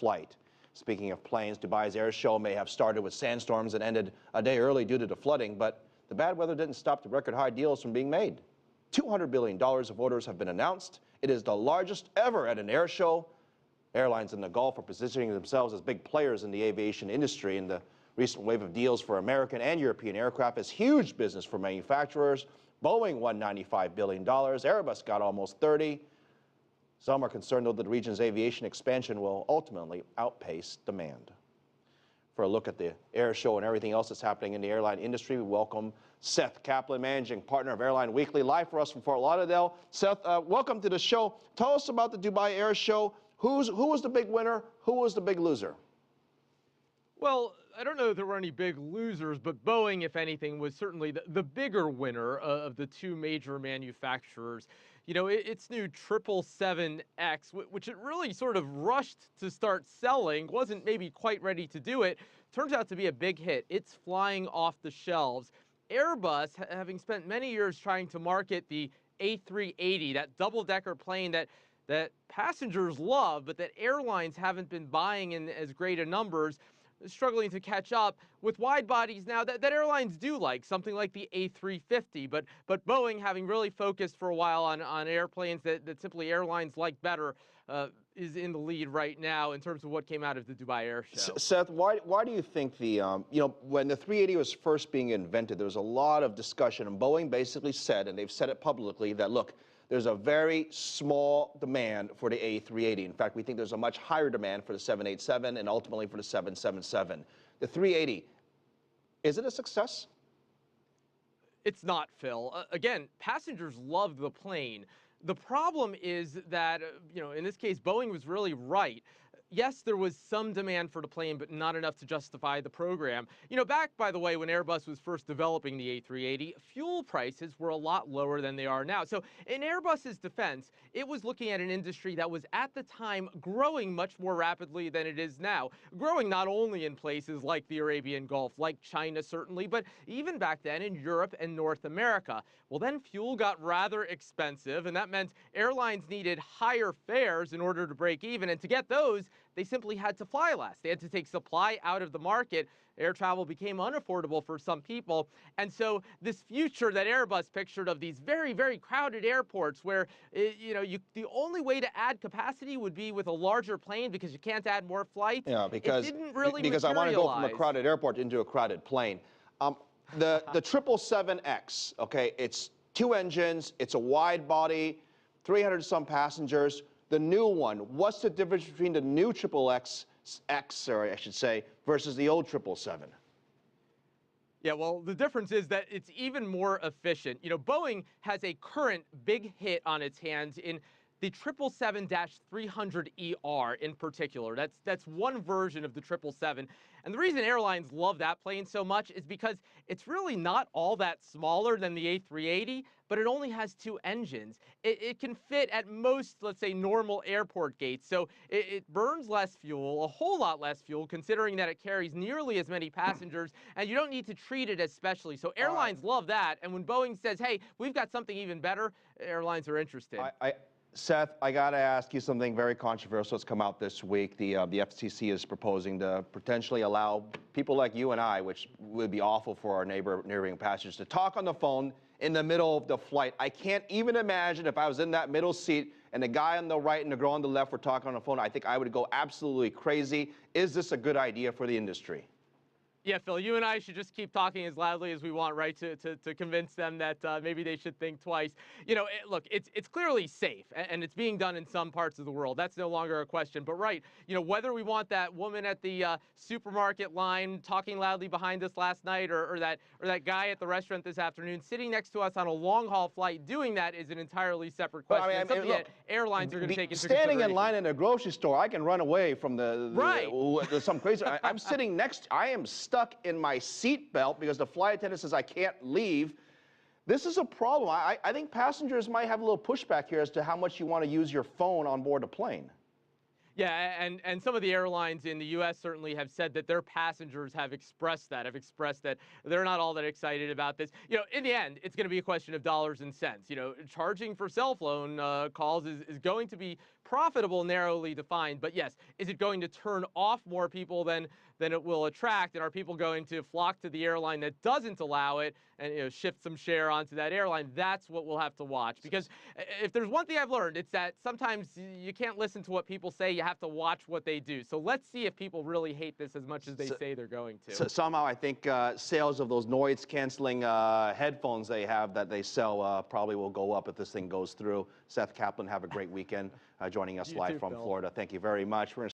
flight. Speaking of planes, Dubai's air show may have started with sandstorms and ended a day early due to the flooding, but the bad weather didn't stop the record high deals from being made. $200 billion of orders have been announced. It is the largest ever at an air show. Airlines in the Gulf are positioning themselves as big players in the aviation industry, and the recent wave of deals for American and European aircraft is huge business for manufacturers. Boeing won $95 billion. Airbus got almost 30. Some are concerned, though, that the region's aviation expansion will ultimately outpace demand. For a look at the air show and everything else that's happening in the airline industry, we welcome Seth Kaplan, managing partner of Airline Weekly, live for us from Fort Lauderdale. Seth, welcome to the show. Tell us about the Dubai Air Show. Who was the big winner? Who was the big loser? Well, I don't know if there were any big losers, but Boeing, if anything, was certainly the bigger winner of the two major manufacturers. You know, its new 777X, which it really sort of rushed to start selling, wasn't maybe quite ready to do it, turns out to be a big hit. It's flying off the shelves. Airbus, having spent many years trying to market the A380, that double-decker plane that passengers love, but that airlines haven't been buying in as great a numbers, struggling to catch up with wide bodies now that airlines do like, something like the A350, but Boeing, having really focused for a while on airplanes that simply airlines like better, is in the lead right now in terms of what came out of the Dubai Air Show. Seth, why do you think the, when the 380 was first being invented, there was a lot of discussion, and Boeing basically said, and they've said it publicly, that look, there's a very small demand for the A380. In fact, we think there's a much higher demand for the 787 and ultimately for the 777. The 380, is it a success? It's not, Phil. Again, passengers love the plane. The problem is that, in this case, Boeing was really right. Yes, there was some demand for the plane, but not enough to justify the program. Back, by the way, when Airbus was first developing the A380, fuel prices were a lot lower than they are now. So in Airbus's defense, it was looking at an industry that was at the time growing much more rapidly than it is now. Growing not only in places like the Arabian Gulf, like China certainly, but even back then in Europe and North America. Well, then fuel got rather expensive, and that meant airlines needed higher fares in order to break even. And to get those, they simply had to fly less. They had to take supply out of the market. Air travel became unaffordable for some people. And so this future that Airbus pictured of these very, very crowded airports where, the only way to add capacity would be with a larger plane because you can't add more flights. Yeah, because, it didn't really because I want to go from a crowded airport into a crowded plane. The 777X, okay, it's 2 engines, it's a wide body, 300 some passengers. The new one, what's the difference between the new XXX, versus the old 777? Yeah, well, the difference is that it's even more efficient. Boeing has a current big hit on its hands in the 777-300ER in particular. That's one version of the 777. And the reason airlines love that plane so much is because it's really not all that smaller than the A380, but it only has 2 engines. It can fit at most, let's say, normal airport gates. So it burns less fuel, a whole lot less fuel, considering that it carries nearly as many passengers, and you don't need to treat it as specially. So airlines love that. And when Boeing says, hey, we've got something even better, airlines are interested. Seth, I got to ask you something very controversial that's come out this week. The FCC is proposing to potentially allow people like you and I, which would be awful for our neighboring passengers, to talk on the phone in the middle of the flight. I can't even imagine if I was in that middle seat and the guy on the right and the girl on the left were talking on the phone. I think I would go absolutely crazy. Is this a good idea for the industry? Yeah, Phil, you and I should just keep talking as loudly as we want, right, to convince them that maybe they should think twice. Look, it's clearly safe, and it's being done in some parts of the world. That's no longer a question. But right, whether we want that woman at the supermarket line talking loudly behind us last night, or that guy at the restaurant this afternoon sitting next to us on a long-haul flight doing that is an entirely separate question. Well, something that airlines are going to take into standing in line in a grocery store, I can run away from some crazy. I'm sitting next. I am stuck in my seat belt because the flight attendant says I can't leave. This is a problem. I think passengers might have a little pushback here as to how much you want to use your phone on board a plane. Yeah, and some of the airlines in the U.S. certainly have said that their passengers have expressed that they're not all that excited about this. In the end, it's going to be a question of dollars and cents. Charging for cell phone calls is going to be profitable, narrowly defined. But yes, is it going to turn off more people than it will attract? And are people going to flock to the airline that doesn't allow it and shift some share onto that airline? That's what we'll have to watch. Because if there's one thing I've learned, it's that sometimes you can't listen to what people say. You have to watch what they do. So let's see if people really hate this as much as they say they're going to. So somehow I think sales of those noise-canceling headphones they have that they sell probably will go up if this thing goes through. Seth Kaplan, have a great weekend joining us You live too, from Phil. Florida. Thank you very much. We're gonna